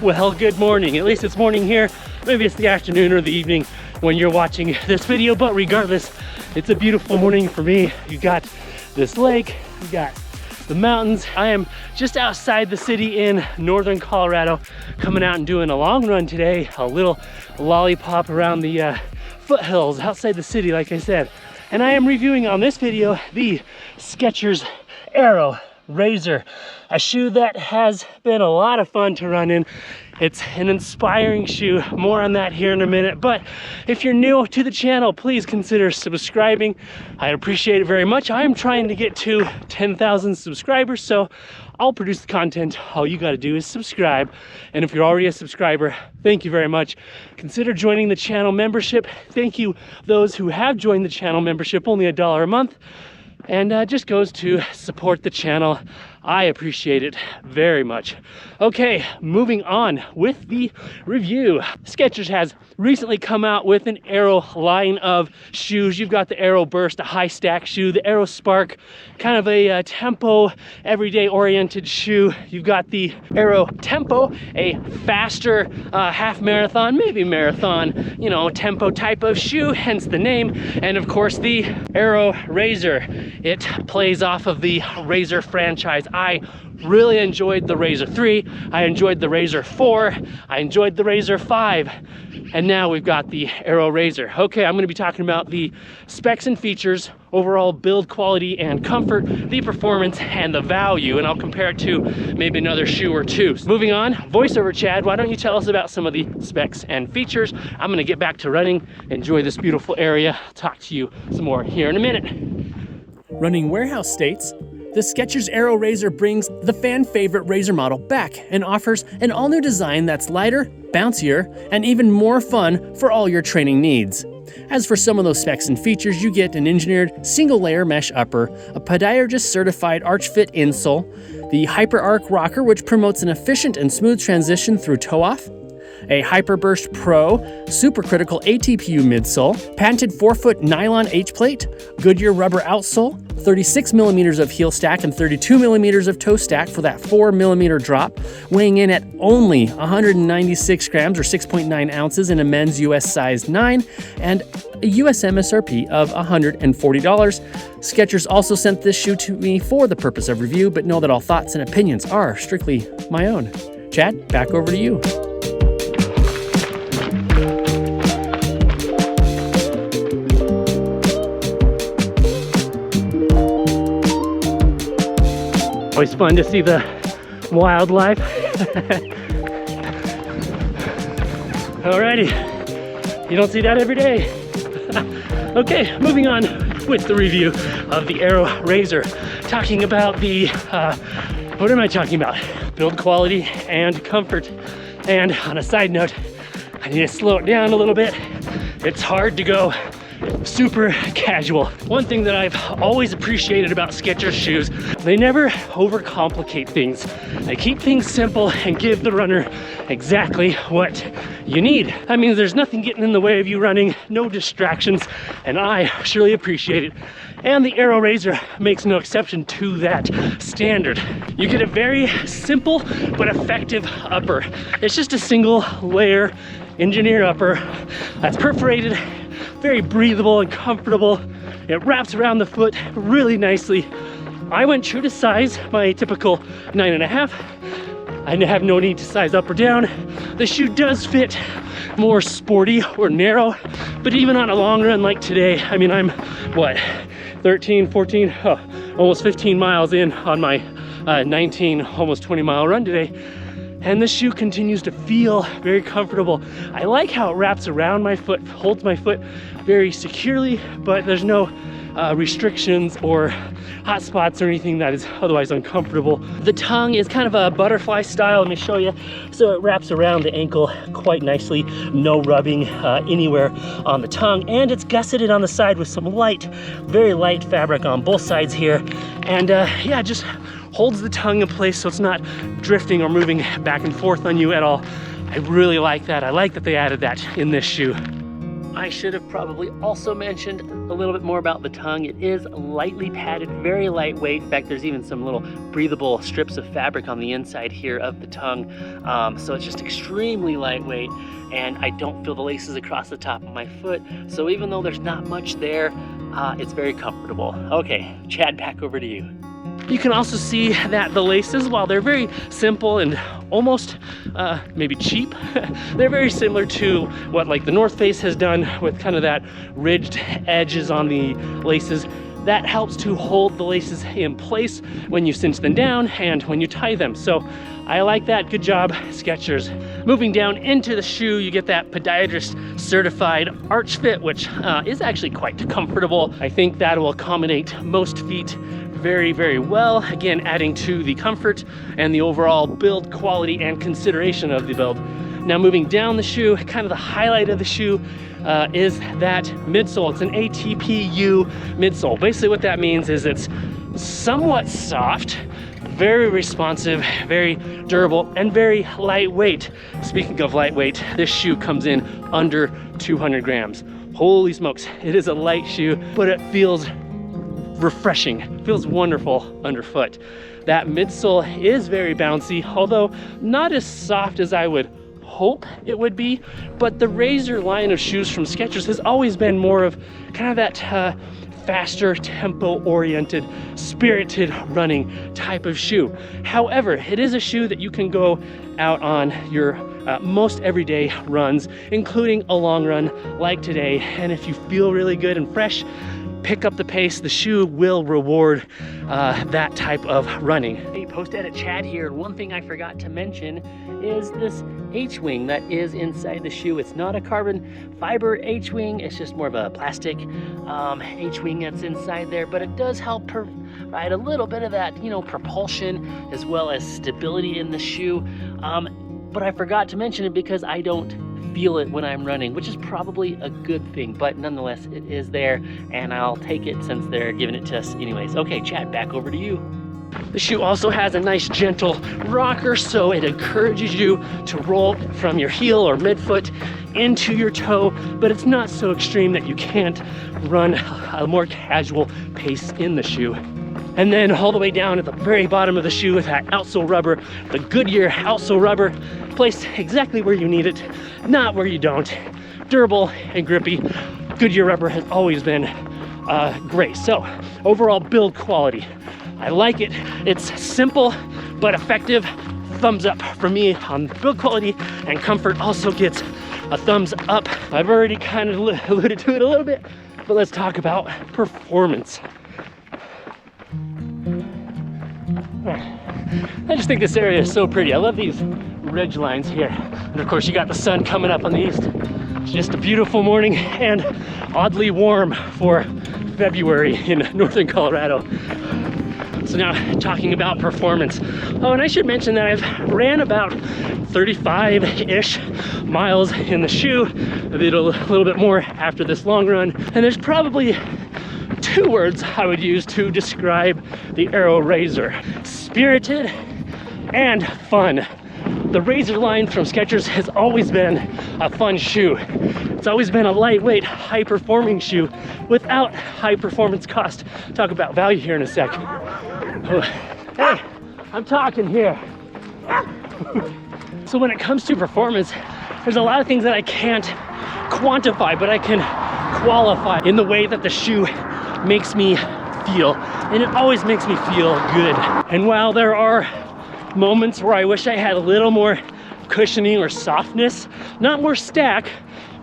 Well, good morning. At least it's morning here. Maybe it's the afternoon or the evening when you're watching this video, but regardless, it's a beautiful morning for me. You got this lake, you got the mountains. I am just outside the city in northern Colorado, coming out and doing a long run today, a little lollipop around the foothills outside the city, like I said. And I am reviewing on this video the Skechers Aero Razor, a shoe that has been a lot of fun to run in. It's an inspiring shoe. More on that here in a minute. But if you're new to the channel, please consider subscribing. I appreciate it very much. I am trying to get to 10,000 subscribers, so I'll produce the content. All you got to do is subscribe. And if you're already a subscriber, thank you very much. Consider joining the channel membership. Thank you those who have joined the channel membership, only $1 a month. And just goes to support the channel. I appreciate it very much. Okay, moving on with the review. Skechers has recently come out with an Aero line of shoes. You've got the Aero Burst, a high stack shoe, the Aero Spark, kind of a tempo, everyday oriented shoe. You've got the Aero Tempo, a faster half marathon, maybe marathon, you know, tempo type of shoe, hence the name. And of course the Aero Razor. It plays off of the Razor franchise. I really enjoyed the Razor 3, I enjoyed the Razor 4, I enjoyed the Razor 5, and now we've got the Aero Razor. Okay, I'm going to be talking about the specs and features, overall build quality and comfort, the performance and the value, and I'll compare it to maybe another shoe or two. Moving on, voiceover Chad, why don't you tell us about some of the specs and features? I'm going to get back to running, enjoy this beautiful area, talk to you some more here in a minute. Running warehouse states, the Skechers Aero Razor brings the fan favorite Razor model back and offers an all-new design that's lighter, bouncier, and even more fun for all your training needs. As for some of those specs and features, you get an engineered single-layer mesh upper, a podiatrist-certified arch fit insole, the Hyper Arc rocker, which promotes an efficient and smooth transition through toe-off, a Hyperburst Pro supercritical ATPU midsole, patented 4-foot nylon H-plate, Goodyear rubber outsole, 36 millimeters of heel stack and 32 millimeters of toe stack for that 4 millimeter drop, weighing in at only 196 grams or 6.9 ounces in a men's US size 9, and a US MSRP of $140. Skechers also sent this shoe to me for the purpose of review, but know that all thoughts and opinions are strictly my own. Chad, back over to you. Always fun to see the wildlife. Alrighty, you don't see that every day. Okay, moving on with the review of the Aero Razor. Talking about the, what am I talking about? Build quality and comfort. And on a side note, I need to slow it down a little bit. It's hard to go super casual. One thing that I've always appreciated about Skechers shoes, they never overcomplicate things. They keep things simple and give the runner exactly what you need. I mean, there's nothing getting in the way of you running, no distractions, and I surely appreciate it. And the Aero Razor makes no exception to that standard. You get a very simple but effective upper. It's just a single layer engineered upper that's perforated, very breathable and comfortable. It wraps around the foot really nicely. I went true to size, my typical 9.5. I have no need to size up or down. The shoe does fit more sporty or narrow, but even on a long run like today, I mean, I'm what, 13, 14, almost 15 miles in on my 19, almost 20 mile run today. And this shoe continues to feel very comfortable. I like how it wraps around my foot, holds my foot very securely, but there's no restrictions or hot spots or anything that is otherwise uncomfortable. The tongue is kind of a butterfly style, let me show you. So it wraps around the ankle quite nicely, no rubbing anywhere on the tongue, and it's gusseted on the side with some light, very light fabric on both sides here. And yeah, just holds the tongue in place so it's not drifting or moving back and forth on you at all. I really like that. I like that they added that in this shoe. I should have probably also mentioned a little bit more about the tongue. It is lightly padded, very lightweight. In fact, there's even some little breathable strips of fabric on the inside here of the tongue. So it's just extremely lightweight, and I don't feel the laces across the top of my foot. So even though there's not much there, it's very comfortable. Okay, Chad, back over to you. You can also see that the laces, while they're very simple and almost maybe cheap, they're very similar to what like the North Face has done with kind of that ridged edges on the laces. That helps to hold the laces in place when you cinch them down and when you tie them. So I like that. Good job, Skechers. Moving down into the shoe, you get that podiatrist certified arch fit, which is actually quite comfortable. I think that will accommodate most feet very, very well. Again, adding to the comfort and the overall build quality and consideration of the build. Now moving down the shoe, kind of the highlight of the shoe is that midsole. It's an ATPU midsole. Basically what that means is it's somewhat soft, very responsive, very durable, and very lightweight. Speaking of lightweight, this shoe comes in under 200 grams. Holy smokes, it is a light shoe, but it feels refreshing. It feels wonderful underfoot. That midsole is very bouncy, although not as soft as I would hope it would be, but the Razor line of shoes from Skechers has always been more of kind of that faster, tempo-oriented, spirited running type of shoe. However, it is a shoe that you can go out on your most everyday runs, including a long run like today, and if you feel really good and fresh, pick up the pace. The shoe will reward that type of running. Hey, post-edit Chad here. One thing I forgot to mention is this H-wing that is inside the shoe. It's not a carbon fiber H-wing, it's just more of a plastic H-wing that's inside there, but it does help provide a little bit of that, you know, propulsion as well as stability in the shoe. But I forgot to mention it because I don't feel it when I'm running, which is probably a good thing, but nonetheless it is there, and I'll take it since they're giving it to us anyways. Okay, Chad, back over to you. The shoe also has a nice gentle rocker, so it encourages you to roll from your heel or midfoot into your toe, but it's not so extreme that you can't run a more casual pace in the shoe. And then all the way down at the very bottom of the shoe with that outsole rubber, the Goodyear outsole rubber, placed exactly where you need it, not where you don't. Durable and grippy. Goodyear rubber has always been great. So overall build quality, I like it. It's simple but effective. Thumbs up for me on build quality, and comfort also gets a thumbs up. I've already kind of alluded to it a little bit, but let's talk about performance. I just think this area is so pretty. I love these ridge lines here. And of course you got the sun coming up on the east. It's just a beautiful morning and oddly warm for February in northern Colorado. So now talking about performance. Oh, and I should mention that I've ran about 35-ish miles in the shoe, a little bit more after this long run. And there's probably two words I would use to describe the Aero Razor: spirited and fun. The Razor line from Skechers has always been a fun shoe. It's always been a lightweight, high-performing shoe without high performance cost. Talk about value here in a sec. Oh, hey, I'm talking here. So when it comes to performance, there's a lot of things that I can't quantify, but I can qualify in the way that the shoe makes me feel, and it always makes me feel good. And while there are moments where I wish I had a little more cushioning or softness, not more stack,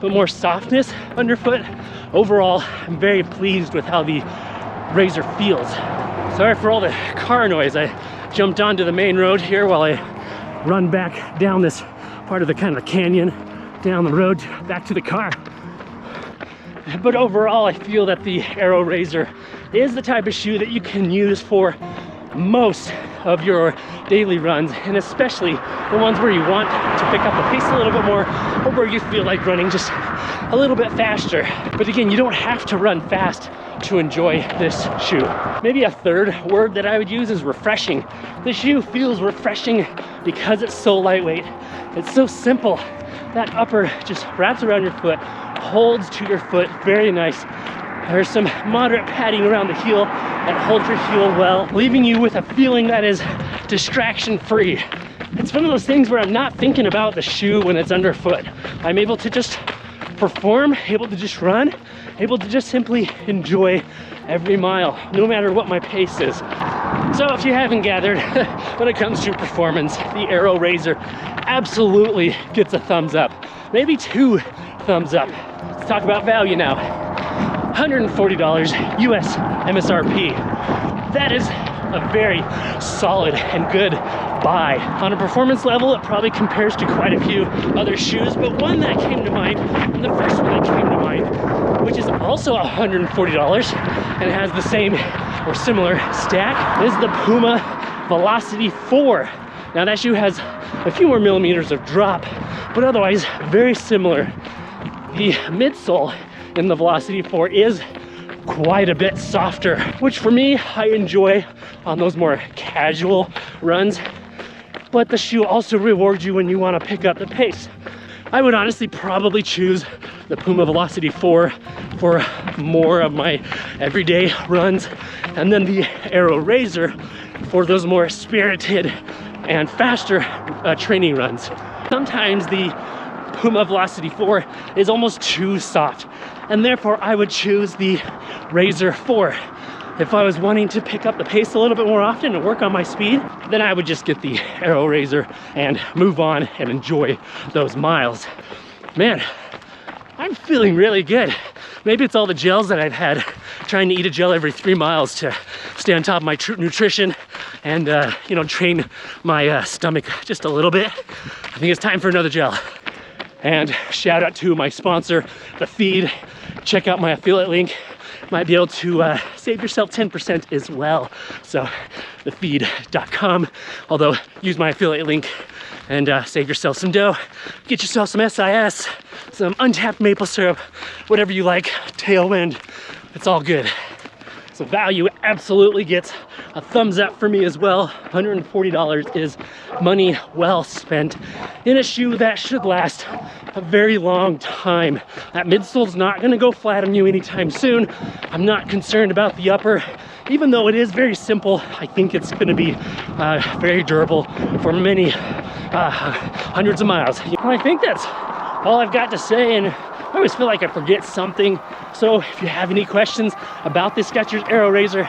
but more softness underfoot, overall I'm very pleased with how the Razor feels. Sorry for all the car noise. I jumped onto the main road here while I run back down this part of the kind of canyon down the road back to the car. But overall, I feel that the Aero Razor is the type of shoe that you can use for most of your daily runs, and especially the ones where you want to pick up the pace a little bit more, or where you feel like running just a little bit faster. But again, you don't have to run fast to enjoy this shoe. Maybe a third word that I would use is refreshing. The shoe feels refreshing because it's so lightweight. It's so simple. That upper just wraps around your foot, holds to your foot, very nice. There's some moderate padding around the heel that holds your heel well, leaving you with a feeling that is distraction-free. It's one of those things where I'm not thinking about the shoe when it's underfoot. I'm able to just perform, able to just run, able to just simply enjoy every mile, no matter what my pace is. So if you haven't gathered, when it comes to performance, the Aero Razor absolutely gets a thumbs up, maybe 2 thumbs up. Let's talk about value now. $140 US MSRP. That is a very solid and good buy. On a performance level, it probably compares to quite a few other shoes, but one that came to mind, and the first one that came to mind, which is also $140 and has the same or similar stack, is the Puma Velocity 4. Now that shoe has a few more millimeters of drop, but otherwise very similar. The midsole in the Velocity 4 is quite a bit softer, which for me, I enjoy on those more casual runs, but the shoe also rewards you when you want to pick up the pace. I would honestly probably choose the Puma Velocity 4 for more of my everyday runs, and then the Aero Razor for those more spirited and faster training runs. Sometimes the Puma Velocity 4 is almost too soft, and therefore I would choose the Razor 4. If I was wanting to pick up the pace a little bit more often and work on my speed, then I would just get the Aero Razor and move on and enjoy those miles. Man, I'm feeling really good. Maybe it's all the gels that I've had, trying to eat a gel every 3 miles to stay on top of my nutrition and you know, train my stomach just a little bit. I think it's time for another gel. And shout out to my sponsor, The Feed. Check out my affiliate link. Might be able to save yourself 10% as well. So thefeed.com. Although use my affiliate link and save yourself some dough. Get yourself some SIS, some untapped maple syrup, whatever you like, tailwind. It's all good. So value absolutely gets a thumbs up for me as well. $140 is money well spent in a shoe that should last a very long time. That midsole's not gonna go flat on you anytime soon. I'm not concerned about the upper. Even though it is very simple, I think it's gonna be very durable for many hundreds of miles. Well, I think that's all I've got to say, and I always feel like I forget something. So if you have any questions about this Skechers Aero Razor,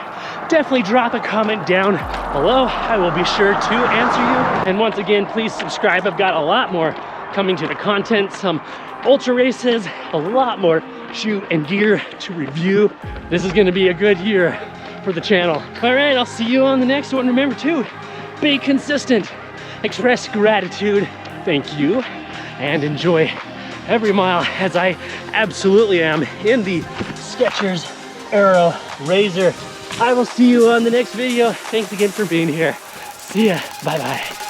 definitely drop a comment down below. I will be sure to answer you. And once again, please subscribe. I've got a lot more coming to the content, some ultra races, a lot more shoe and gear to review. This is gonna be a good year for the channel. All right, I'll see you on the next one. Remember to be consistent, express gratitude, thank you, and enjoy every mile as I absolutely am in the Skechers Aero Razor. I will see you on the next video. Thanks again for being here. See ya, bye-bye.